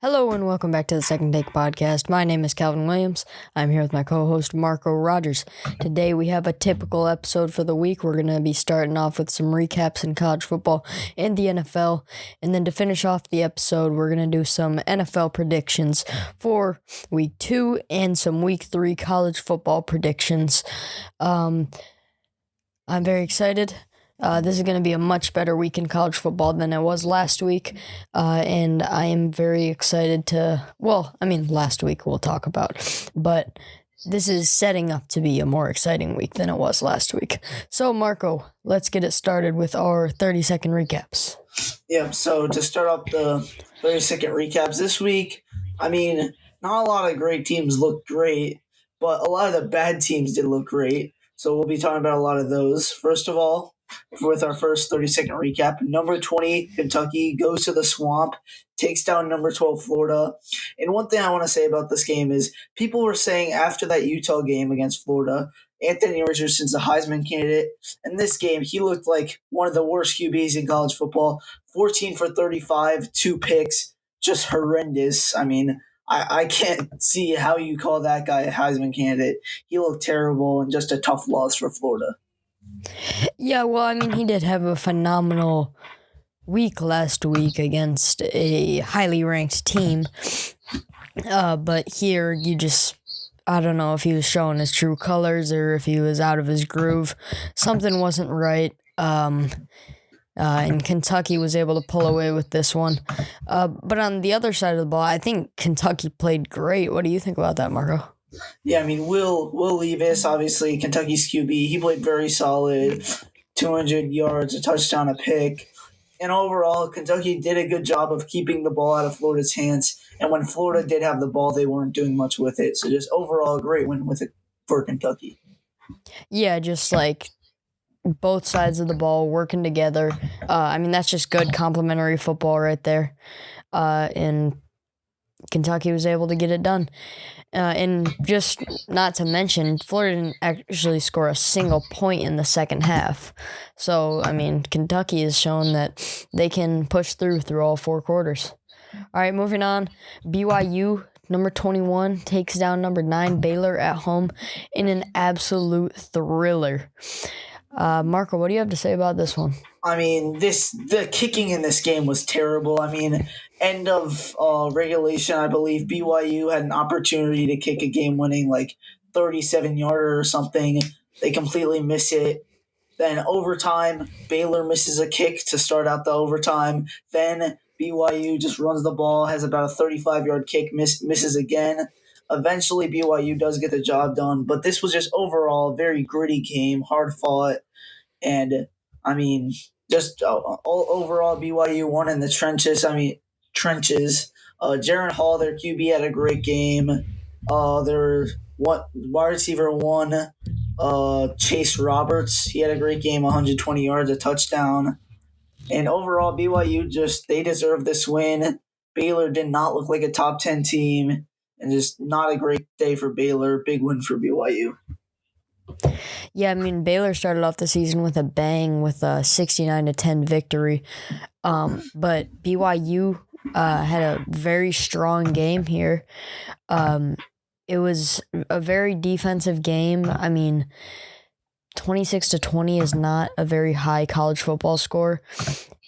Hello and welcome back to the Second Take Podcast. My name is Calvin Williams. I'm here with my co-host Marco Rogers. Today we have a typical episode for the week. We're going to be starting off with some recaps in college football and the NFL. And then to finish off the episode, we're going to do some NFL predictions for week 2 and some week 3 college football predictions. I'm very excited. This is going to be a much better week in college football than it was last week, and I am very excited last week we'll talk about, but this is setting up to be a more exciting week than it was last week. So, Marco, let's get it started with our 30-second recaps. Yeah, so to start off the 30-second recaps this week, not a lot of great teams looked great, but a lot of the bad teams did look great, so we'll be talking about a lot of those. First of all, with our first 30-second recap, number 20, Kentucky, goes to the Swamp, takes down number 12, Florida. And one thing I want to say about this game is people were saying after that Utah game against Florida, Anthony Richardson's a Heisman candidate. In this game, he looked like one of the worst QBs in college football. 14 for 35, 2 picks, just horrendous. I can't see how you call that guy a Heisman candidate. He looked terrible and just a tough loss for Florida. Yeah, he did have a phenomenal week last week against a highly ranked team. But here, I don't know if he was showing his true colors or if he was out of his groove. Something wasn't right. And Kentucky was able to pull away with this one. But on the other side of the ball, I think Kentucky played great. What do you think about that, Marco? Yeah, Will Levis, obviously Kentucky's QB, he played very solid, 200 yards, a touchdown, a pick. And overall, Kentucky did a good job of keeping the ball out of Florida's hands. And when Florida did have the ball, they weren't doing much with it. So just overall, a great win with it for Kentucky. Yeah, just like both sides of the ball working together. That's just good complementary football right there. And Kentucky was able to get it done. And just not to mention, Florida didn't actually score a single point in the second half. So, Kentucky has shown that they can push through all 4 quarters. All right, moving on. BYU, number 21, takes down number 9, Baylor at home in an absolute thriller. Marco, what do you have to say about this one? The kicking in this game was terrible. End of regulation, I believe BYU had an opportunity to kick a game-winning 37-yarder or something. They completely miss it. Then overtime, Baylor misses a kick to start out the overtime. Then BYU just runs the ball, has about a 35-yard kick, misses again. Eventually, BYU does get the job done, but this was just overall a very gritty game, hard fought, and overall BYU won in the trenches. Jaron Hall, their QB, had a great game. Their wide receiver 1, Chase Roberts, he had a great game, 120 yards, a touchdown. And overall, BYU they deserved this win. Baylor did not look like a top 10 team, and just not a great day for Baylor. Big win for BYU. Yeah, Baylor started off the season with a bang with a 69-10 victory. But BYU had a very strong game here. It was a very defensive game. 26-20 is not a very high college football score.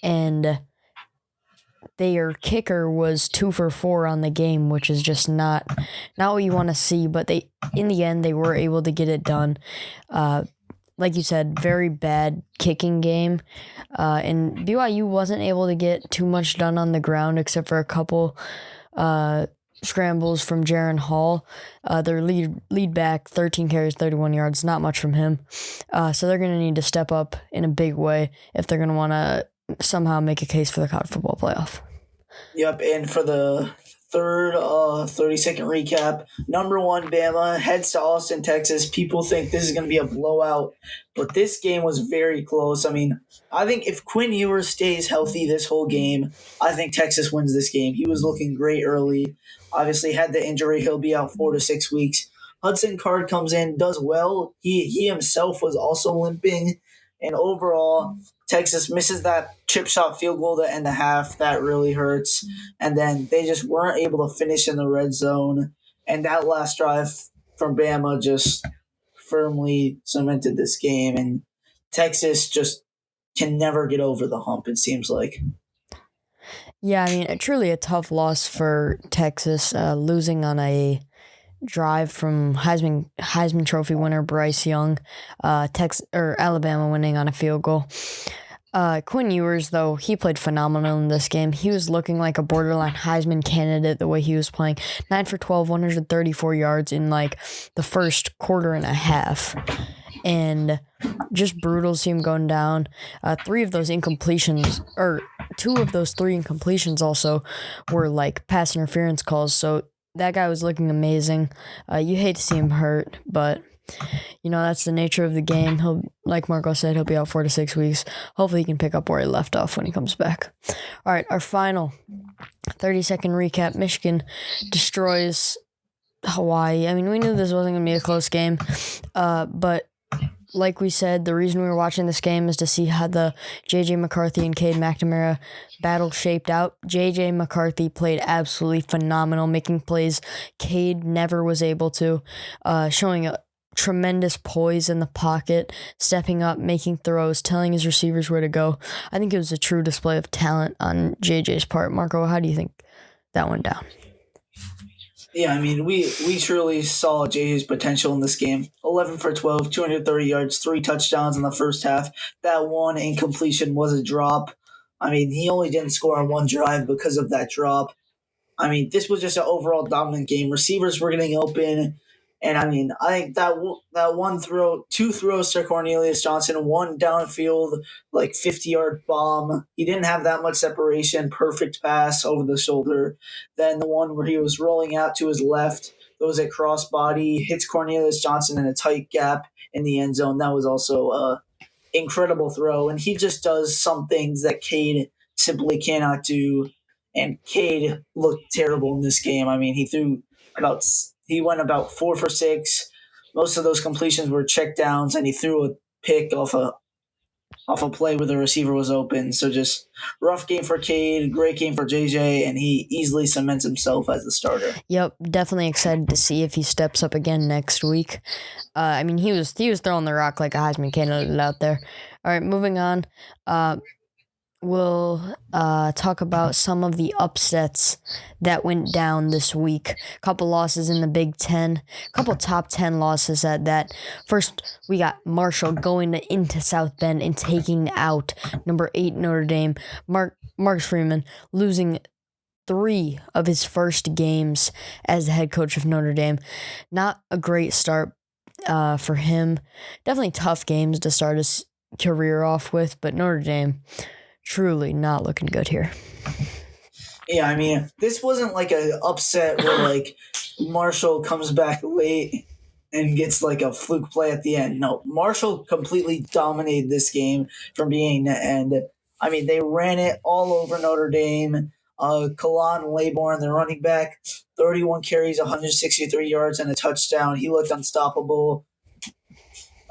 And their kicker was 2 for 4 on the game, which is just not what you want to see. But in the end, they were able to get it done. Like you said, very bad kicking game. And BYU wasn't able to get too much done on the ground except for a couple scrambles from Jaron Hall. Their lead back, 13 carries, 31 yards, not much from him. So they're going to need to step up in a big way if they're going to want to somehow make a case for the college football playoff. Yep, and for the third 30-second recap, number 1, Bama, heads to Austin, Texas. People think this is going to be a blowout, but this game was very close. I think if Quinn Ewers stays healthy this whole game, I think Texas wins this game. He was looking great early. Obviously had the injury. He'll be out 4 to 6 weeks. Hudson Card comes in, does well. He himself was also limping, And overall, Texas misses that chip shot field goal to end the half. That really hurts. And then they just weren't able to finish in the red zone. And that last drive from Bama just firmly cemented this game. And Texas just can never get over the hump, it seems like. Yeah, I mean, truly a tough loss for Texas, losing on a drive from Heisman Trophy winner Bryce Young, Alabama winning on a field goal. Quinn Ewers, though, he played phenomenal in this game. He was looking like a borderline Heisman candidate the way he was playing. 9 for 12, 134 yards in like the first quarter and a half. And just brutal to see him going down. Two of those three incompletions also were like pass interference calls. So that guy was looking amazing. You hate to see him hurt, but that's the nature of the game. He'll, like Marco said, he'll be out 4 to 6 weeks. Hopefully he can pick up where he left off when he comes back. All right, our final 30-second recap. Michigan destroys Hawaii. I mean, we knew this wasn't going to be a close game, but like we said, the reason we were watching this game is to see how the J.J. McCarthy and Cade McNamara battle shaped out. J.J. McCarthy played absolutely phenomenal, making plays Cade never was able to, showing a tremendous poise in the pocket, stepping up, making throws, telling his receivers where to go. I think it was a true display of talent on JJ's part. Marco, how do you think that went down? Yeah, I mean, we truly saw JJ's potential in this game. 11 for 12, 230 yards, 3 touchdowns in the first half. That one incompletion was a drop. I mean, he only didn't score on one drive because of that drop. I mean, this was just an overall dominant game. Receivers were getting open. And, I mean, I think that one throw, 2 throws to Cornelius Johnson, one downfield, like 50-yard bomb. He didn't have that much separation, perfect pass over the shoulder. Then the one where he was rolling out to his left, goes at crossbody, hits Cornelius Johnson in a tight gap in the end zone. That was also an incredible throw. And he just does some things that Cade simply cannot do. And Cade looked terrible in this game. I mean, he went about 4 for 6. Most of those completions were check downs, and he threw a pick off a play where the receiver was open. So just rough game for Cade, great game for JJ, and he easily cements himself as the starter. Yep, definitely excited to see if he steps up again next week. I mean, he was throwing the rock like a Heisman candidate out there. All right, moving on. We'll talk about some of the upsets that went down this week. A couple losses in the Big Ten, a couple top 10 losses at that. First, we got Marshall going into South Bend and taking out number 8 Notre Dame. Marcus Freeman losing 3 of his first games as the head coach of Notre Dame. Not a great start for him. Definitely tough games to start his career off with, but Notre Dame truly not looking good here. Yeah, I mean, this wasn't like an upset where like Marshall comes back late and gets like a fluke play at the end. No, Marshall completely dominated this game from beginning to end. I mean, they ran it all over Notre Dame. Kalan Laybourne, the running back, 31 carries, 163 yards, and a touchdown. He looked unstoppable.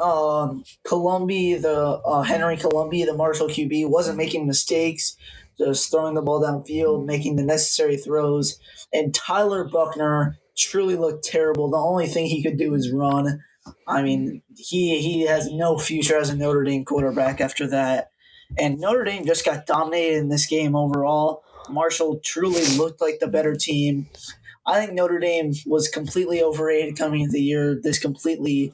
Henry Colombi, the Marshall QB, wasn't making mistakes, just throwing the ball downfield, making the necessary throws. And Tyler Buckner truly looked terrible. The only thing he could do is run. I mean, he has no future as a Notre Dame quarterback after that. And Notre Dame just got dominated in this game overall. Marshall truly looked like the better team. I think Notre Dame was completely overrated coming into the year. This completely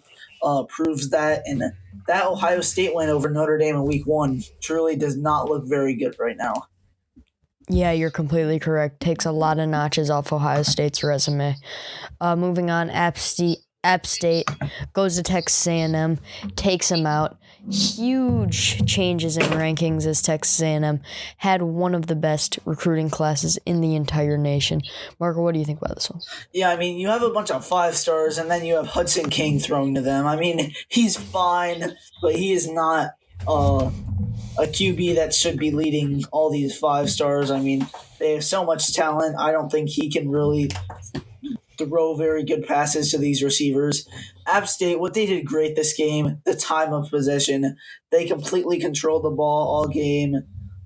proves that. And that Ohio State win over Notre Dame in week 1 truly does not look very good right now. Yeah, you're completely correct. Takes a lot of notches off Ohio State's resume. Moving on, App State goes to Texas A&M, takes them out. Huge changes in rankings as Texas A&M had one of the best recruiting classes in the entire nation. Marco, what do you think about this one? Yeah, I mean, you have a bunch of 5-stars, and then you have Hudson King throwing to them. I mean, he's fine, but he is not a QB that should be leading all these 5-stars. I mean, they have so much talent. I don't think he can really throw very good passes to these receivers. App State, what they did great this game, the time of possession, they completely controlled the ball all game.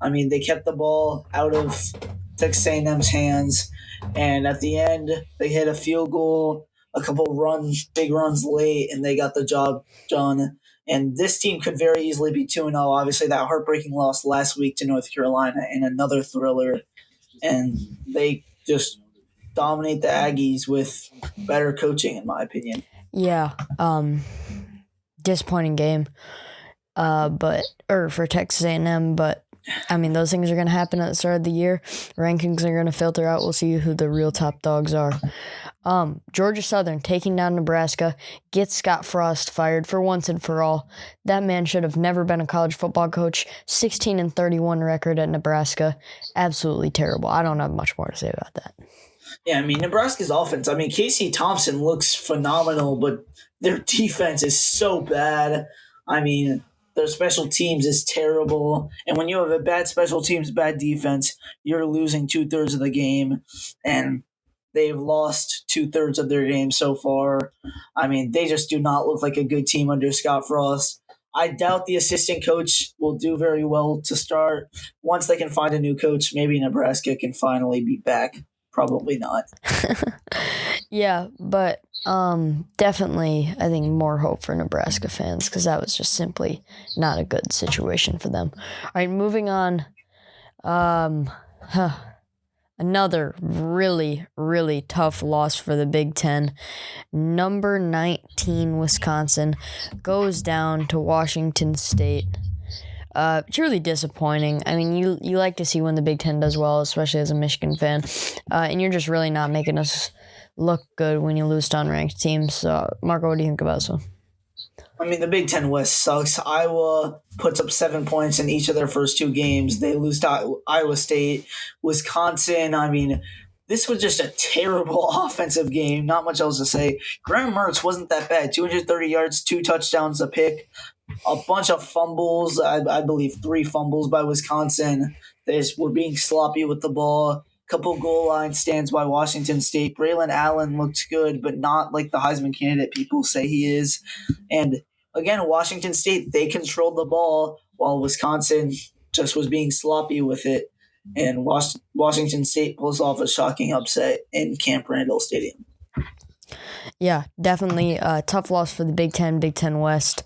I mean, they kept the ball out of Texas A&M's hands, and at the end, they hit a field goal, a couple runs, big runs late, and they got the job done. And this team could very easily be 2-0. Obviously, that heartbreaking loss last week to North Carolina and another thriller. And they just dominate the Aggies with better coaching, in my opinion. Yeah, disappointing game, for Texas A&M, but I mean, those things are going to happen at the start of the year. Rankings are going to filter out. We'll see who the real top dogs are. Georgia Southern taking down Nebraska, gets Scott Frost fired for once and for all. That man should have never been a college football coach. 16-31 record at Nebraska. Absolutely terrible. I don't have much more to say about that. Yeah, I mean, Nebraska's offense, I mean, Casey Thompson looks phenomenal, but their defense is so bad. I mean, their special teams is terrible. And when you have a bad special teams, bad defense, you're losing 2/3 of the game. And they've lost 2/3 of their game so far. I mean, they just do not look like a good team under Scott Frost. I doubt the assistant coach will do very well to start. Once they can find a new coach, maybe Nebraska can finally be back. Probably not. Yeah, but definitely, I think more hope for Nebraska fans because that was just simply not a good situation for them. All right, moving on. Another really, really tough loss for the Big Ten. Number 19, Wisconsin, goes down to Washington State. Truly disappointing. I mean, you like to see when the Big Ten does well, especially as a Michigan fan. And you're just really not making us look good when you lose to unranked teams. So, Marco, what do you think about this one? I mean, the Big Ten West sucks. Iowa puts up 7 points in each of their first 2 games. They lose to Iowa State. Wisconsin, I mean, this was just a terrible offensive game. Not much else to say. Graham Mertz wasn't that bad. 230 yards, 2 touchdowns, a pick. A bunch of fumbles, I believe 3 fumbles by Wisconsin. They just were being sloppy with the ball. Couple goal line stands by Washington State. Braylon Allen looked good, but not like the Heisman candidate people say he is. And again, Washington State, they controlled the ball while Wisconsin just was being sloppy with it. And Washington State pulls off a shocking upset in Camp Randall Stadium. Yeah, definitely a tough loss for the Big Ten, Big Ten West.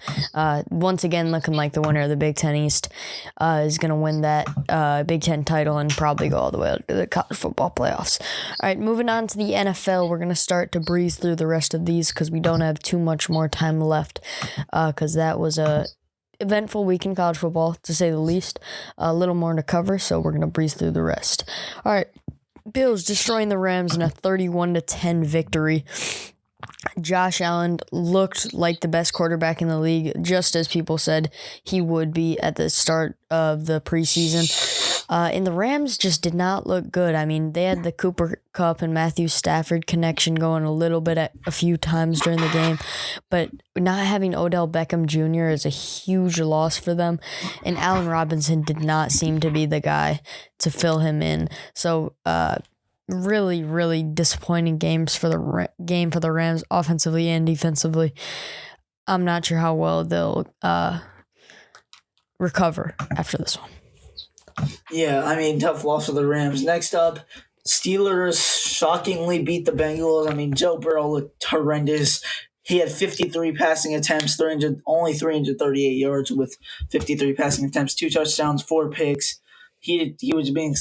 Once again, looking like the winner of the Big Ten East is going to win that Big Ten title and probably go all the way to the college football playoffs. All right, moving on to the NFL. We're going to start to breeze through the rest of these because we don't have too much more time left because that was a eventful week in college football, to say the least. A little more to cover, so we're going to breeze through the rest. All right, Bills destroying the Rams in a 31-10 victory. Josh Allen looked like the best quarterback in the league, just as people said he would be at the start of the preseason. And the Rams just did not look good. I mean, they had the Cooper Kupp and Matthew Stafford connection going a little bit at a few times during the game, but not having Odell Beckham Jr. is a huge loss for them. And Allen Robinson did not seem to be the guy to fill him in. So, really, really disappointing games for the Rams, offensively and defensively. I'm not sure how well they'll recover after this one. Yeah, I mean, tough loss for the Rams. Next up, Steelers shockingly beat the Bengals. I mean, Joe Burrow looked horrendous. He had 53 passing attempts, only 338 yards with 53 passing attempts, 2 touchdowns, 4 picks. He was being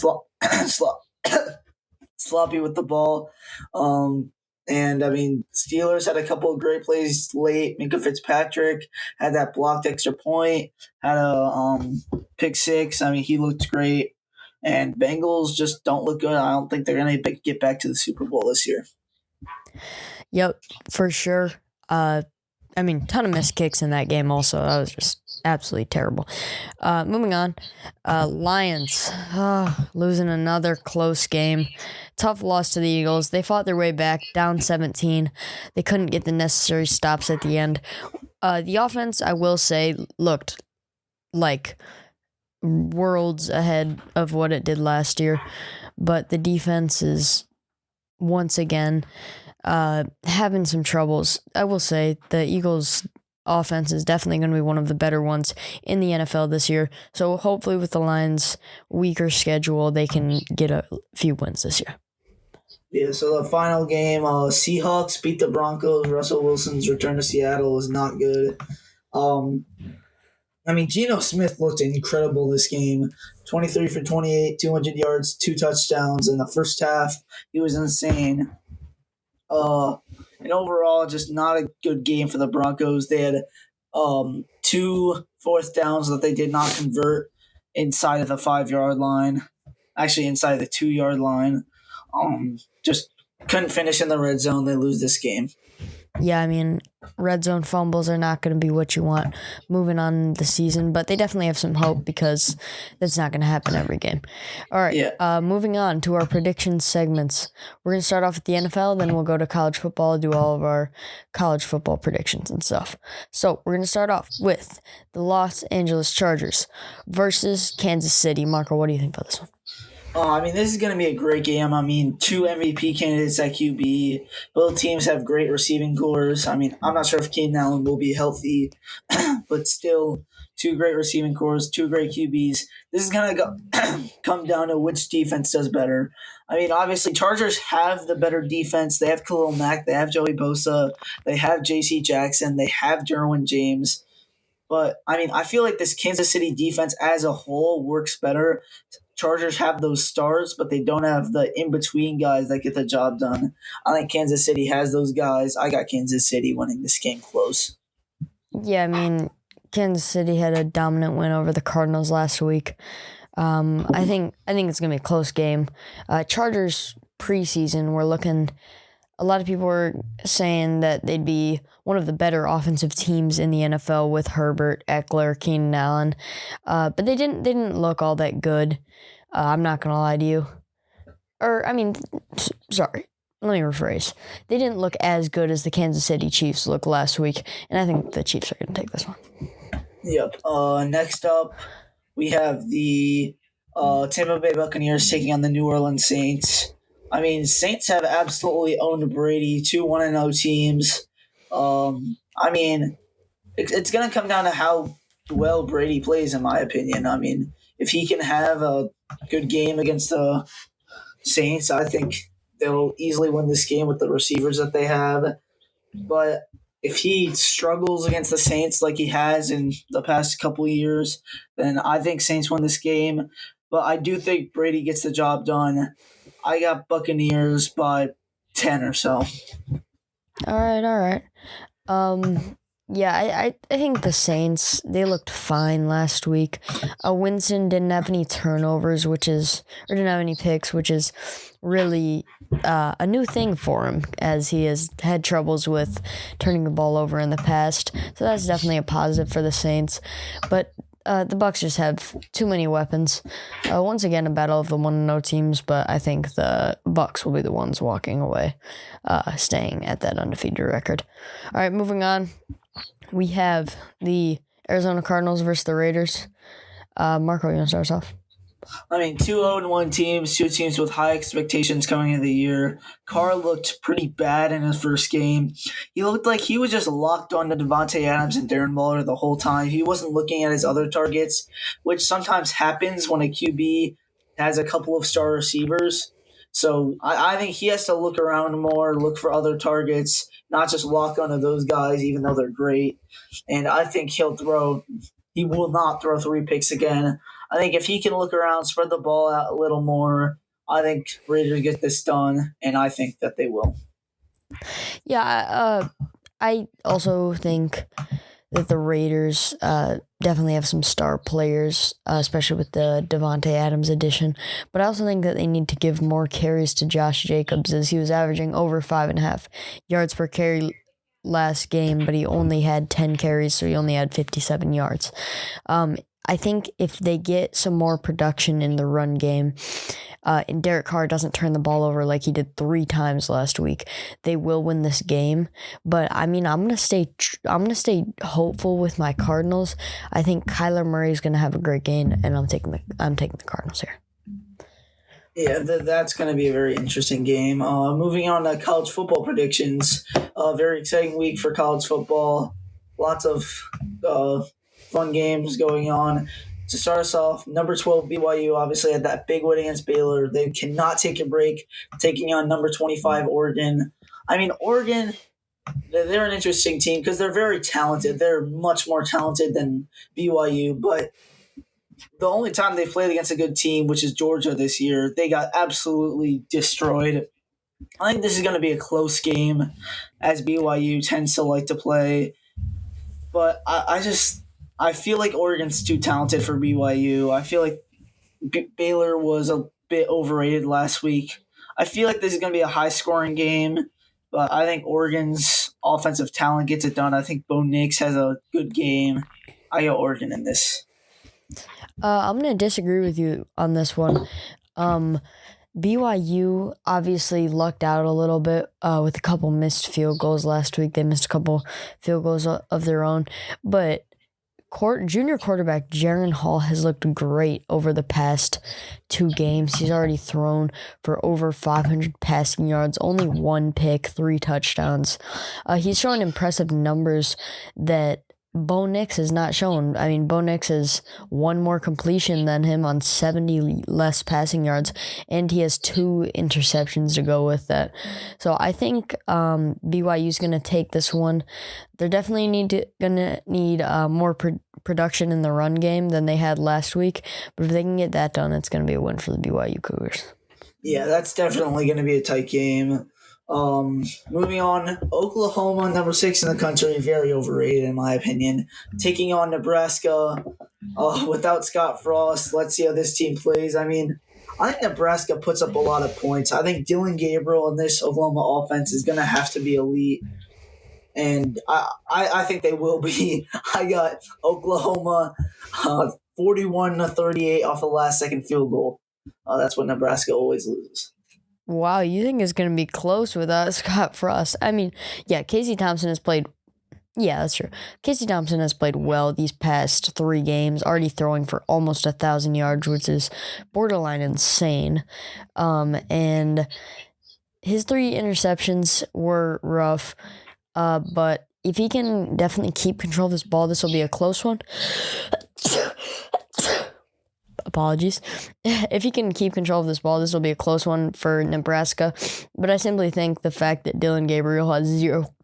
sloppy with the ball. And, I mean, Steelers had a couple of great plays late. Minka Fitzpatrick had that blocked extra point, had a pick 6. I mean, he looked great. And Bengals just don't look good. I don't think they're going to get back to the Super Bowl this year. Yep, for sure. I mean, ton of missed kicks in that game also. That was just absolutely terrible. Moving on. Lions losing another close game. Tough loss to the Eagles. They fought their way back, down 17. They couldn't get the necessary stops at the end. The offense, I will say, looked like worlds ahead of what it did last year. But the defense is, once again, having some troubles. I will say the Eagles' offense is definitely going to be one of the better ones in the NFL this year. So hopefully with the Lions' weaker schedule, they can get a few wins this year. Yeah, so the final game, Seahawks beat the Broncos. Russell Wilson's return to Seattle was not good. Geno Smith looked incredible this game. 23 for 28, 200 yards, 2 touchdowns in the first half. He was insane. And overall, just not a good game for the Broncos. They had 2 fourth downs that they did not convert inside of the 5-yard line. Actually, inside the 2-yard line. Just couldn't finish in the red zone. They lose this game. Yeah, red zone fumbles are not going to be what you want moving on the season, but they definitely have some hope because that's not going to happen every game. All right, moving on to our prediction segments. We're going to start off with the NFL, then we'll go to college football, do all of our college football predictions and stuff. So we're going to start off with the Los Angeles Chargers versus Kansas City. Marco, what do you think about this one? This is going to be a great game. 2 MVP candidates at QB. Both teams have great receiving cores. I'm not sure if Keenan Allen will be healthy, but still, 2 great receiving cores, 2 great QBs. This is going to come down to which defense does better. Obviously, Chargers have the better defense. They have Khalil Mack. They have Joey Bosa. They have J.C. Jackson. They have Derwin James. But, I feel like this Kansas City defense as a whole works better. Chargers have those stars, but they don't have the in-between guys that get the job done. I think Kansas City has those guys. I got Kansas City winning this game close. Yeah, Kansas City had a dominant win over the Cardinals last week. I think it's going to be a close game. Chargers preseason, a lot of people were saying that they'd be one of the better offensive teams in the NFL with Herbert, Eckler, Keenan Allen. But they didn't look all that good. I'm not going to lie to you. Sorry. Let me rephrase. They didn't look as good as the Kansas City Chiefs looked last week, and I think the Chiefs are going to take this one. Yep. Next up, we have the Tampa Bay Buccaneers taking on the New Orleans Saints. Saints have absolutely owned Brady, 2 1-0 teams. It's going to come down to how well Brady plays, in my opinion. If he can have a good game against the Saints, I think they'll easily win this game with the receivers that they have. But if he struggles against the Saints like he has in the past couple of years, then I think Saints win this game. But I do think Brady gets the job done. I got Buccaneers by 10 or so. All right. I think the Saints, they looked fine last week. Winston didn't have any turnovers, didn't have any picks, which is really a new thing for him, as he has had troubles with turning the ball over in the past. So that's definitely a positive for the Saints. But the Bucs just have too many weapons. Once again, a battle of the 1-0 teams, but I think the Bucs will be the ones walking away, staying at that undefeated record. All right, moving on. We have the Arizona Cardinals versus the Raiders. Marco, you want to start us off? 2 0-1 teams, 2 teams with high expectations coming into the year. Carr looked pretty bad in his first game. He looked like he was just locked on to Devontae Adams and Darren Waller the whole time. He wasn't looking at his other targets, which sometimes happens when a QB has a couple of star receivers. So I think he has to look around more, look for other targets, not just lock onto those guys, even though they're great. And I think he will not throw 3 picks again. I think if he can look around, spread the ball out a little more, I think Raiders get this done, and I think that they will. Yeah, I also think that the Raiders definitely have some star players, especially with the Devontae Adams addition. But I also think that they need to give more carries to Josh Jacobs, as he was averaging over 5.5 yards per carry last game, but he only had 10 carries, so he only had 57 yards. I think if they get some more production in the run game, and Derek Carr doesn't turn the ball over like he did 3 times last week, they will win this game. But I'm gonna stay hopeful with my Cardinals. I think Kyler Murray is gonna have a great game, and I'm taking the Cardinals here. Yeah, that's going to be a very interesting game. Moving on to college football predictions. Very exciting week for college football. Lots of uh, fun games going on. To start us off, number 12 BYU obviously had that big win against Baylor. They cannot take a break, taking on number 25 Oregon. I mean, Oregon, they're an interesting team because they're very talented. They're much more talented than BYU, but the only time they played against a good team, which is Georgia this year, they got absolutely destroyed. I think this is going to be a close game, as BYU tends to like to play. But I feel like Oregon's too talented for BYU. I feel like Baylor was a bit overrated last week. I feel like this is going to be a high scoring game, but I think Oregon's offensive talent gets it done. I think Bo Nix has a good game. I got Oregon in this. I'm going to disagree with you on this one. BYU obviously lucked out a little bit with a couple missed field goals last week. They missed a couple field goals of their own. But junior quarterback Jaron Hall has looked great over the past 2 games. He's already thrown for over 500 passing yards, only 1 pick, 3 touchdowns. He's showing impressive numbers that Bo Nix has not shown. I mean, Bo Nix has 1 more completion than him on 70 less passing yards, and he has 2 interceptions to go with that. So I think BYU's going to take this one. They're definitely going to need more production in the run game than they had last week, but if they can get that done, it's going to be a win for the BYU Cougars. Yeah, that's definitely going to be a tight game. Moving on, Oklahoma, number 6 in the country, very overrated in my opinion. Taking on Nebraska without Scott Frost. Let's see how this team plays. I mean, I think Nebraska puts up a lot of points. I think Dylan Gabriel in this Oklahoma offense is going to have to be elite. And I think they will be. I got Oklahoma 41-38 off the last second field goal. That's what Nebraska always loses. Wow, you think it's going to be close without Scott Frost? I mean, yeah, Casey Thompson has played. Yeah, that's true. Casey Thompson has played well these past 3 games, already throwing for almost 1,000 yards, which is borderline insane. And his 3 interceptions were rough, but if he can definitely keep control of this ball, this will be a close one. Apologies. If he can keep control of this ball, this will be a close one for Nebraska. But I simply think the fact that Dylan Gabriel has 0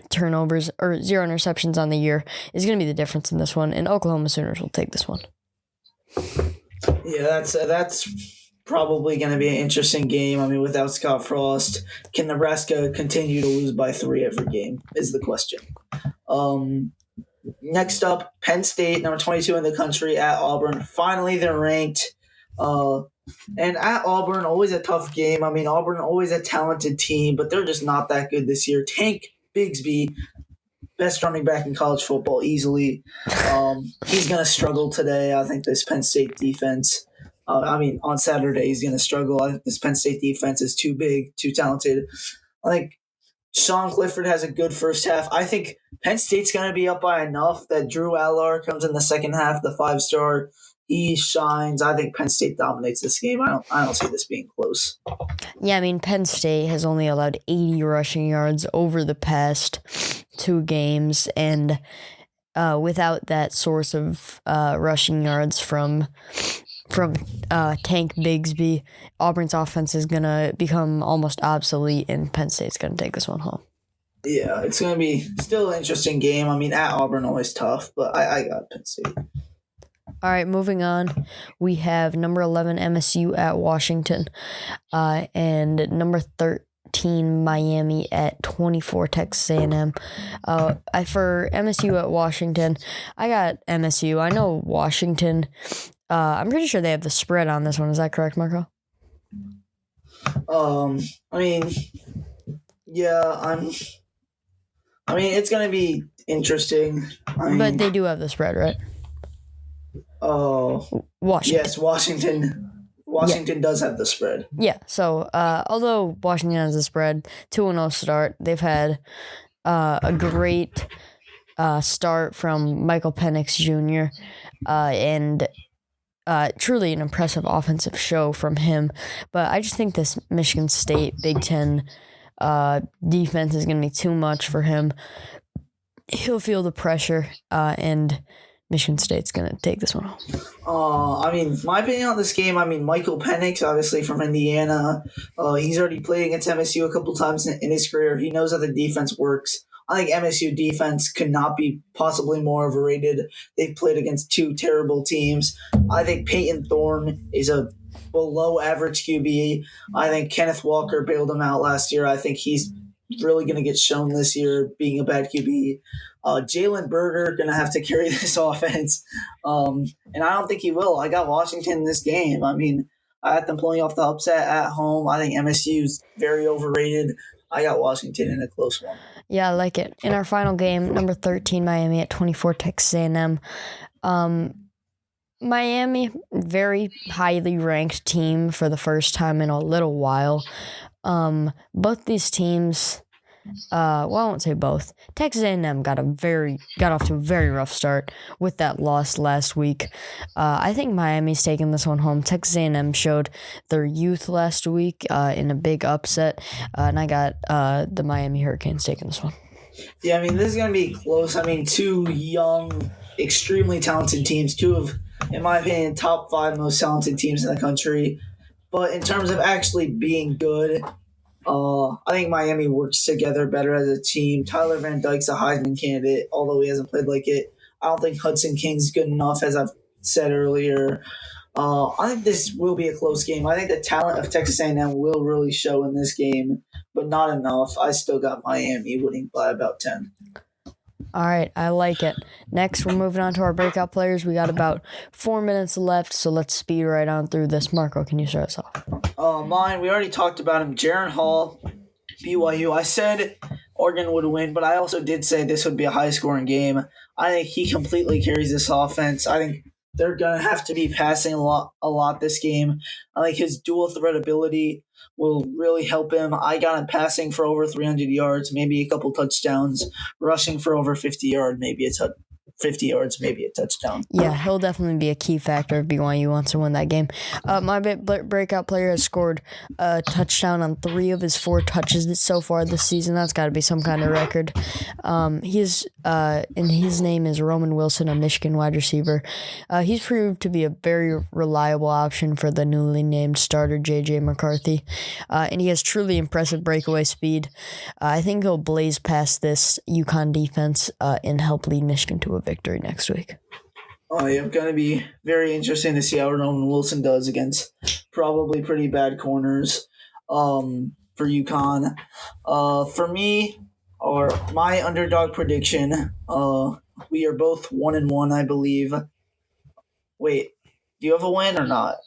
turnovers or 0 interceptions on the year is going to be the difference in this one, and Oklahoma Sooners will take this one. Yeah, that's probably going to be an interesting game. I mean, without Scott Frost, can Nebraska continue to lose by 3 every game is the question. Next up, Penn State, number 22 in the country at Auburn. Finally, they're ranked. And at Auburn, always a tough game. I mean, Auburn, always a talented team, but they're just not that good this year. Tank Bigsby, best running back in college football, easily. He's going to struggle today. I think this Penn State defense, on Saturday, he's going to struggle. I think this Penn State defense is too big, too talented. I think Sean Clifford has a good first half. I think Penn State's going to be up by enough that Drew Allar comes in the second half, the 5-star. He shines. I think Penn State dominates this game. I don't see this being close. Yeah, I mean, Penn State has only allowed 80 rushing yards over the past 2 games, and without that source of rushing yards from Tank Bigsby, Auburn's offense is going to become almost obsolete, and Penn State's going to take this one home. Yeah, it's going to be still an interesting game. I mean, at Auburn, always tough, but I got Penn State. All right, moving on. We have number 11 MSU at Washington and number 13 Miami at 24 Texas A&M. For MSU at Washington, I got MSU. I know Washington. I'm pretty sure they have the spread on this one. Is that correct, Marco? It's going to be interesting. But they do have the spread, right? Oh, Washington. Yes, Washington does have the spread. Yeah, so although Washington has the spread, 2-0 start, they've had a great start from Michael Penix Jr. And truly an impressive offensive show from him. But I just think this Michigan State Big Ten defense is going to be too much for him. He'll feel the pressure, and Michigan State's going to take this one home. My opinion on this game, Michael Penix, obviously from Indiana, he's already played against MSU a couple times in his career. He knows how the defense works. I think MSU defense could not be possibly more overrated. They've played against two terrible teams. I think Peyton Thorne is a below average QB. I think Kenneth Walker bailed him out last year. I think he's really going to get shown this year being a bad QB. Jalen Berger going to have to carry this offense. And I don't think he will. I got Washington in this game. I had them pulling off the upset at home. I think MSU's very overrated. I got Washington in a close one. Yeah, I like it. In our final game, number 13, Miami at 24, Texas A&M. Miami, very highly ranked team for the first time in a little while. Both these teams, I won't say both. Texas A&M got off to a very rough start with that loss last week. I think Miami's taking this one home. Texas A&M showed their youth last week in a big upset, and I got the Miami Hurricanes taking this one. Yeah, this is going to be close. Two young, extremely talented teams. Two of, in my opinion, top 5 most talented teams in the country. But in terms of actually being good, I think Miami works together better as a team. Tyler Van Dyke's a Heisman candidate, although he hasn't played like it. I don't think Hudson King's good enough, as I've said earlier. I think this will be a close game. I think the talent of Texas A&M will really show in this game, but not enough. I still got Miami winning by about 10. All right, I like it. Next, we're moving on to our breakout players. We got about 4 minutes left, so let's speed right on through this. Marco, can you start us off? Mine, we already talked about him. Jaron Hall, BYU. I said Oregon would win, but I also did say this would be a high-scoring game. I think he completely carries this offense. I think they're going to have to be passing a lot this game. I think his dual threat ability will really help him. I got him passing for over 300 yards, maybe a couple touchdowns, rushing for over 50 yards, maybe a 50 yards, maybe a touchdown. Yeah, he'll definitely be a key factor if BYU wants to win that game. My breakout player has scored a touchdown on 3 of his 4 touches so far this season. That's got to be some kind of record. And his name is Roman Wilson, a Michigan wide receiver. He's proved to be a very reliable option for the newly named starter J.J. McCarthy. And he has truly impressive breakaway speed. I think he'll blaze past this UConn defense and help lead Michigan to a victory next week. It's going to be very interesting to see how Roman Wilson does against probably pretty bad corners for UConn. For me, or my underdog prediction, we are both 1-1, I believe. Wait, do you have a win or not?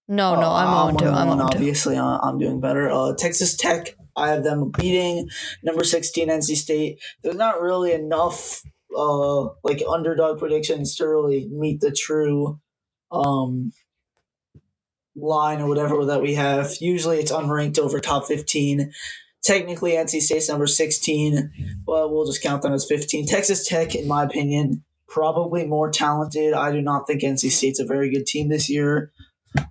No, I'm on 2. Obviously, I'm doing better. Texas Tech, I have them beating number 16 NC State. There's not really enough underdog predictions to really meet the true line or whatever that we have. Usually it's unranked over top 15. Technically, NC State's number 16, but we'll just count them as 15. Texas Tech, in my opinion, probably more talented. I do not think NC State's a very good team this year.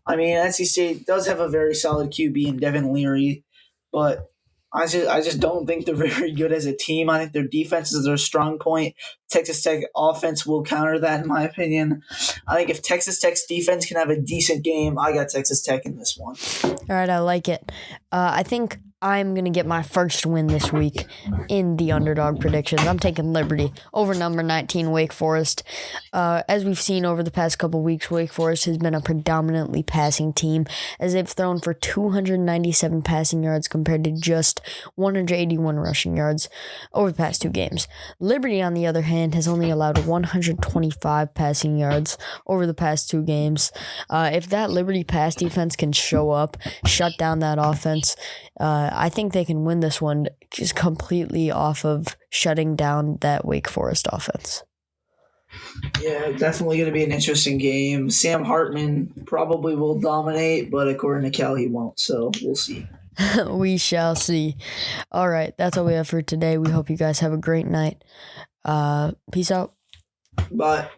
NC State does have a very solid QB in Devin Leary, but I just don't think they're very good as a team. I think their defense is their strong point. Texas Tech offense will counter that, in my opinion. I think if Texas Tech's defense can have a decent game, I got Texas Tech in this one. All right, I like it. I think I'm going to get my first win this week in the underdog predictions. I'm taking Liberty over number 19, Wake Forest. As we've seen over the past couple weeks, Wake Forest has been a predominantly passing team as they've thrown for 297 passing yards compared to just 181 rushing yards over the past 2 games. Liberty, on the other hand, has only allowed 125 passing yards over the past 2 games. If that Liberty pass defense can show up, shut down that offense, I think they can win this one just completely off of shutting down that Wake Forest offense. Yeah, definitely going to be an interesting game. Sam Hartman probably will dominate, but according to Cal, he won't. So we'll see. We shall see. All right, that's all we have for today. We hope you guys have a great night. Peace out. Bye.